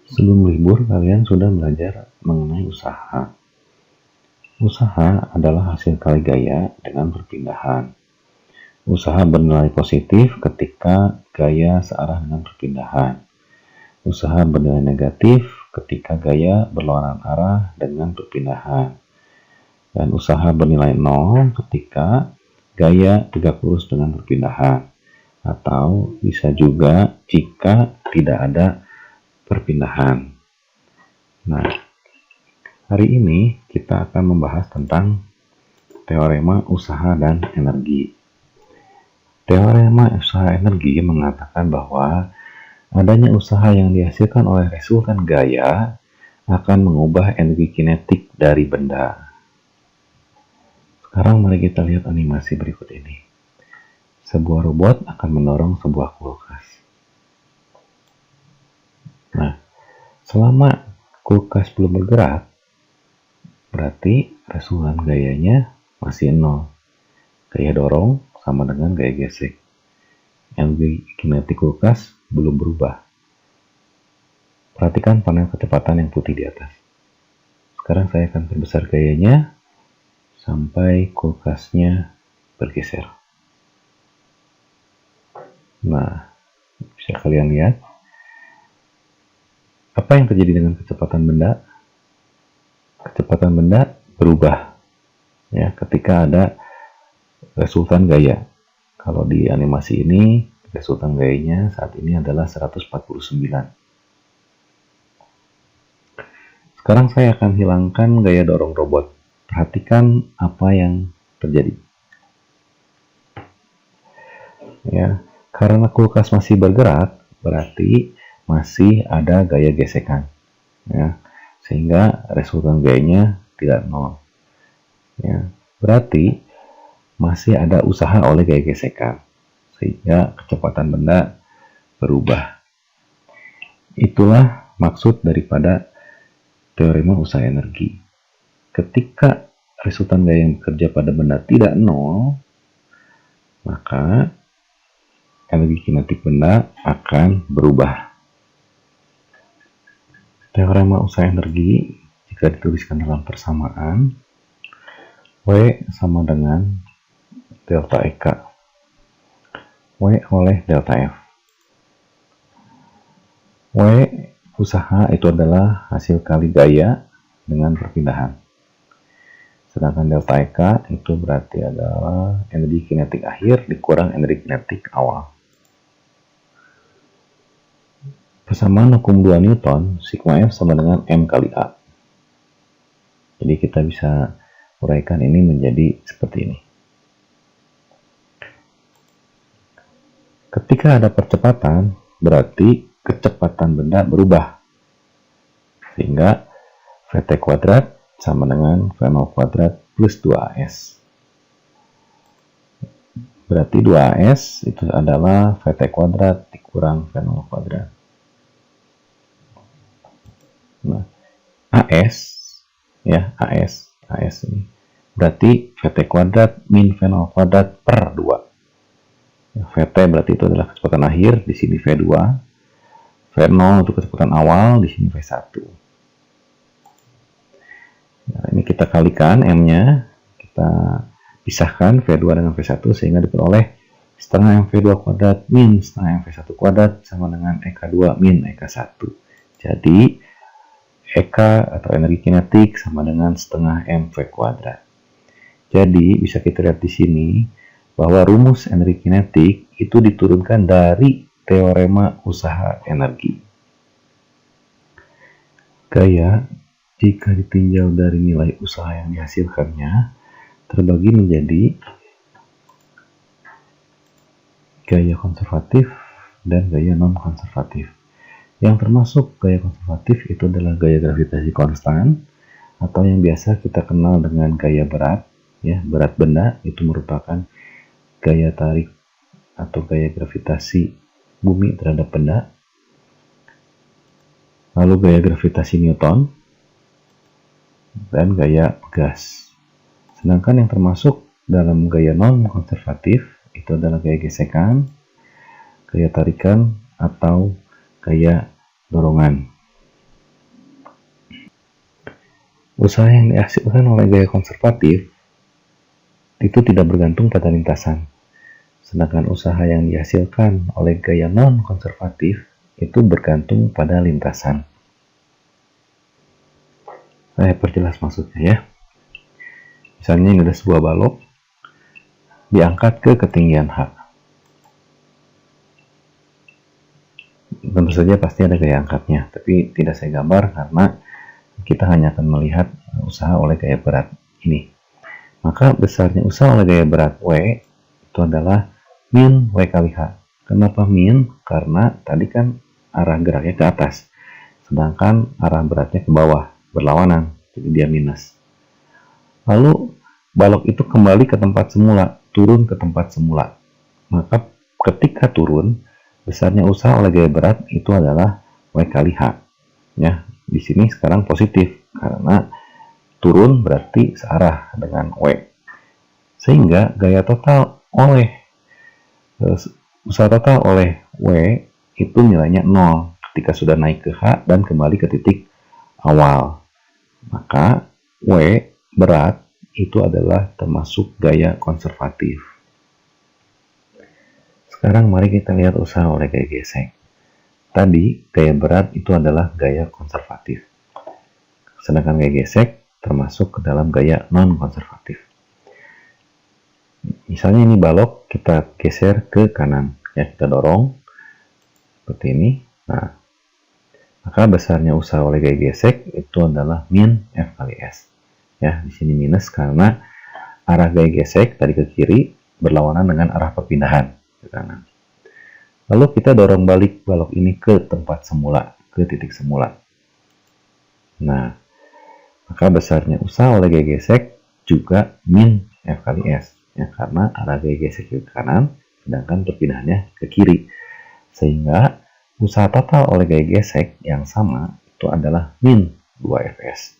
Sebelum libur, kalian sudah belajar mengenai usaha. Usaha adalah hasil kali gaya dengan perpindahan. Usaha bernilai positif ketika gaya searah dengan perpindahan. Usaha bernilai negatif ketika gaya berlawanan arah dengan perpindahan. Dan usaha bernilai 0 ketika gaya tegak lurus dengan perpindahan. Atau bisa juga jika tidak ada perpindahan. Nah, hari ini kita akan membahas tentang teorema usaha dan energi. Teorema usaha energi mengatakan bahwa adanya usaha yang dihasilkan oleh resultan gaya akan mengubah energi kinetik dari benda. Sekarang mari kita lihat animasi berikut ini. Sebuah robot akan mendorong sebuah kulkas. Nah, selama kulkas belum bergerak, berarti resultan gayanya masih 0. Gaya dorong sama dengan gaya gesek. Energi kinetik kulkas belum berubah. Perhatikan panel kecepatan yang putih di atas. Sekarang saya akan perbesar gayanya sampai kulkasnya bergeser. Nah, bisa kalian lihat apa yang terjadi dengan kecepatan benda? Kecepatan benda berubah ya ketika ada resultan gaya. Kalau di animasi ini resultan gayanya saat ini adalah 149. Sekarang saya akan hilangkan gaya dorong robot. Perhatikan apa yang terjadi. Ya, karena kulkas masih bergerak, berarti masih ada gaya gesekan. Ya, sehingga resultan gayanya tidak 0. Ya, berarti masih ada usaha oleh gaya gesekan, sehingga kecepatan benda berubah. Itulah maksud daripada teorema usaha energi. Ketika resultan gaya yang bekerja pada benda tidak 0, maka energi kinetik benda akan berubah. Teorema usaha energi jika dituliskan dalam persamaan, W sama dengan delta EK. W oleh delta F. W usaha itu adalah hasil kali gaya dengan perpindahan. Sedangkan delta EK itu berarti adalah energi kinetik akhir dikurang energi kinetik awal. Persamaan hukum 2 Newton, sigma F sama dengan M kali A. Jadi kita bisa uraikan ini menjadi seperti ini. Ketika ada percepatan, berarti kecepatan benda berubah. Sehingga Vt kuadrat sama dengan V0 kuadrat plus 2AS. Berarti 2AS itu adalah Vt kuadrat dikurang V0 kuadrat. Nah, AS ya, AS ini berarti Vt kuadrat min V0 kuadrat per 2. Vt berarti itu adalah kecepatan akhir, di sini V2. V0 itu kecepatan awal, di sini V1. Nah, ini kita kalikan M-nya, kita pisahkan V2 dengan V1 sehingga diperoleh setengah M V2 kuadrat min setengah M V1 kuadrat sama dengan EK2 min EK1. Jadi EK atau energi kinetik sama dengan setengah mv kuadrat. Jadi bisa kita lihat di sini bahwa rumus energi kinetik itu diturunkan dari teorema usaha energi. Gaya jika ditinjau dari nilai usaha yang dihasilkannya terbagi menjadi gaya konservatif dan gaya non-konservatif. Yang termasuk gaya konservatif itu adalah gaya gravitasi konstan atau yang biasa kita kenal dengan gaya berat. Ya, berat benda itu merupakan gaya tarik atau gaya gravitasi bumi terhadap benda. Lalu gaya gravitasi Newton dan gaya gas. Sedangkan yang termasuk dalam gaya non-konservatif itu adalah gaya gesekan, gaya tarikan, atau gaya dorongan. Usaha yang dihasilkan oleh gaya konservatif itu tidak bergantung pada lintasan. Sedangkan usaha yang dihasilkan oleh gaya non-konservatif itu bergantung pada lintasan. Saya perjelas maksudnya ya. Misalnya ini ada sebuah balok diangkat ke ketinggian H. Tentu saja pasti ada gaya angkatnya, tapi tidak saya gambar karena kita hanya akan melihat usaha oleh gaya berat ini. Maka besarnya usaha oleh gaya berat W itu adalah min W kali H. Kenapa min? Karena tadi kan arah geraknya ke atas, sedangkan arah beratnya ke bawah, berlawanan, jadi dia minus. Lalu balok itu kembali ke tempat semula, turun ke tempat semula. Maka ketika turun, besarnya usaha oleh gaya berat itu adalah W kali H. Ya, di sini sekarang positif karena turun berarti searah dengan W. Sehingga gaya total oleh usaha total oleh W itu nilainya 0 ketika sudah naik ke H dan kembali ke titik awal. Maka W berat itu adalah termasuk gaya konservatif. Sekarang mari kita lihat usaha oleh gaya gesek. Tadi gaya berat itu adalah gaya konservatif. Sedangkan gaya gesek termasuk ke dalam gaya non-konservatif. Misalnya ini balok kita geser ke kanan, ya kita dorong seperti ini. Nah, maka besarnya usaha oleh gaya gesek itu adalah min F kali S. Ya, di sini minus karena arah gaya gesek tadi ke kiri berlawanan dengan arah perpindahan ke kanan. Lalu kita dorong balik balok ini ke tempat semula, ke titik semula. Nah, maka besarnya usaha oleh gaya gesek juga min F kali S. Ya, karena arah gaya gesek ke kanan, sedangkan perpindahannya ke kiri. Sehingga usaha total oleh gaya gesek yang sama itu adalah min 2Fs.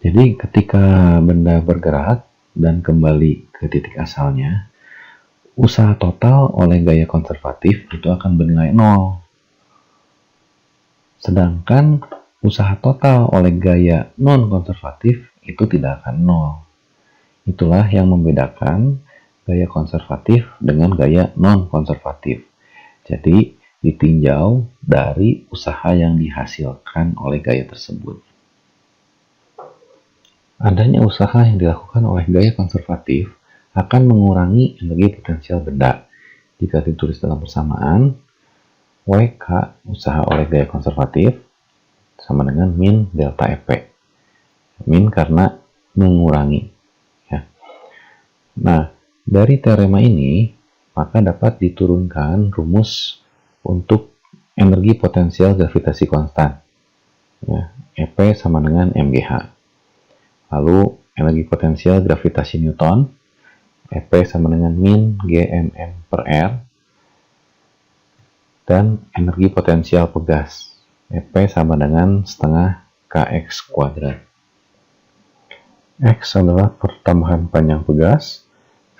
Jadi ketika benda bergerak dan kembali ke titik asalnya, usaha total oleh gaya konservatif itu akan bernilai 0. Sedangkan usaha total oleh gaya non-konservatif itu tidak akan 0. Itulah yang membedakan gaya konservatif dengan gaya non-konservatif. Jadi ditinjau dari usaha yang dihasilkan oleh gaya tersebut. Adanya usaha yang dilakukan oleh gaya konservatif akan mengurangi energi potensial benda. Jika ditulis dalam persamaan, WK usaha oleh gaya konservatif sama dengan min delta Fp. Min karena mengurangi. Ya. Nah, dari teorema ini, maka dapat diturunkan rumus untuk energi potensial gravitasi konstan. Ya, Ep sama dengan mgh. Lalu, energi potensial gravitasi Newton, Ep sama dengan min gmm per R. Dan energi potensial pegas, Ep sama dengan setengah kx kuadrat. X adalah pertambahan panjang pegas,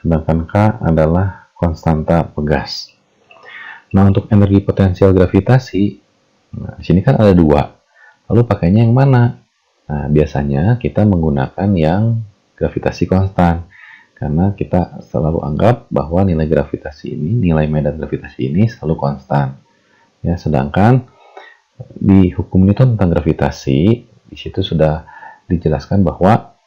sedangkan K adalah konstanta pegas. Nah, untuk energi potensial gravitasi, di sini kan ada dua. Lalu pakainya yang mana? Nah, biasanya kita menggunakan yang gravitasi konstan, karena kita selalu anggap bahwa nilai gravitasi ini, nilai medan gravitasi ini selalu konstan. Ya, sedangkan di hukum Newton tentang gravitasi, di situ sudah dijelaskan bahwa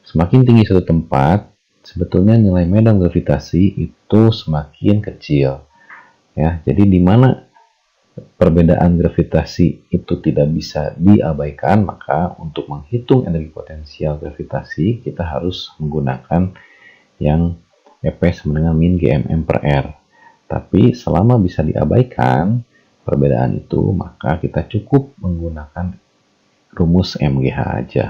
semakin tinggi suatu tempat, sebetulnya nilai medan gravitasi itu semakin kecil. Ya, jadi di mana perbedaan gravitasi itu tidak bisa diabaikan, maka untuk menghitung energi potensial gravitasi kita harus menggunakan yang Ep sama dengan min gmm per R. Tapi selama bisa diabaikan perbedaan itu, maka kita cukup menggunakan rumus mgh aja.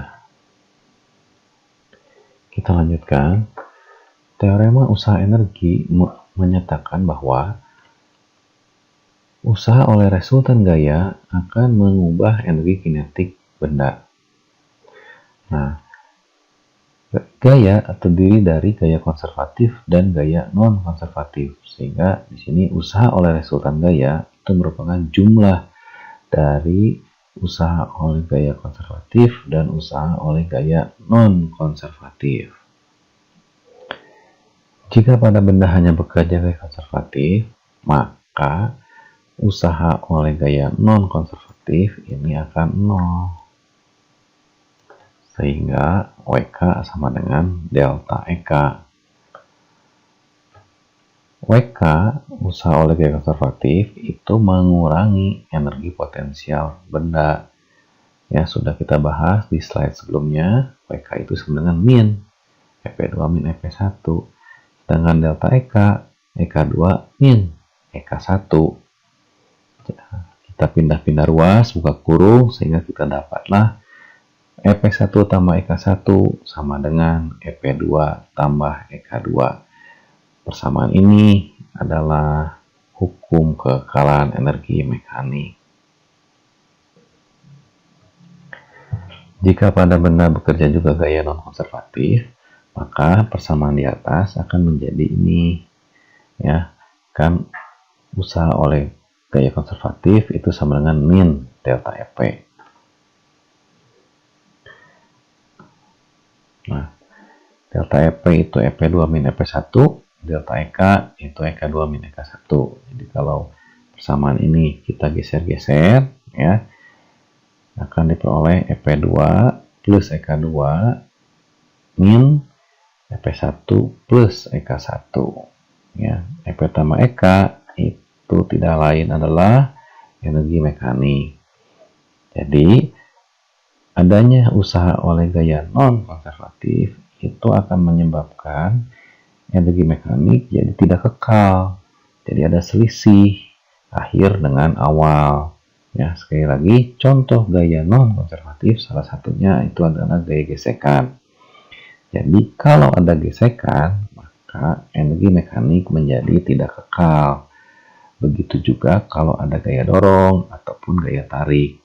Kita lanjutkan. Teorema usaha energi menyatakan bahwa usaha oleh resultan gaya akan mengubah energi kinetik benda. Nah, gaya terdiri dari gaya konservatif dan gaya non-konservatif, sehingga di sini usaha oleh resultan gaya itu merupakan jumlah dari usaha oleh gaya konservatif dan usaha oleh gaya non-konservatif. Jika pada benda hanya bekerja gaya konservatif, maka usaha oleh gaya non-konservatif ini akan 0. Sehingga WK sama dengan delta EK. WK, usaha oleh gaya konservatif, itu mengurangi energi potensial benda. Ya, sudah kita bahas di slide sebelumnya, WK itu sama dengan min, EP2 min EP1. Sedangkan delta EK, EK2 min, EK1. Kita pindah-pindah ruas, buka kurung, sehingga kita dapatlah EP1 tambah EK1 sama dengan EP2 tambah EK2. Persamaan ini adalah hukum kekekalan energi mekanik. Jika pada benda bekerja juga gaya non-konservatif, maka persamaan di atas akan menjadi ini. Ya, kan usaha oleh gaya konservatif itu sama dengan min delta EP. Nah, delta EP itu EP2 min EP1, delta EK itu EK2 min EK1. Jadi kalau persamaan ini kita geser-geser, ya, akan diperoleh EP2 plus EK2 min EP1 plus EK1. Ya, EP tambah EK itu tidak lain adalah energi mekanik. Jadi, adanya usaha oleh gaya non-konservatif itu akan menyebabkan energi mekanik jadi tidak kekal. Jadi ada selisih akhir dengan awal. Ya, sekali lagi, contoh gaya non-konservatif salah satunya itu adalah gaya gesekan. Jadi, kalau ada gesekan, maka energi mekanik menjadi tidak kekal. Begitu juga kalau ada gaya dorong ataupun gaya tarik.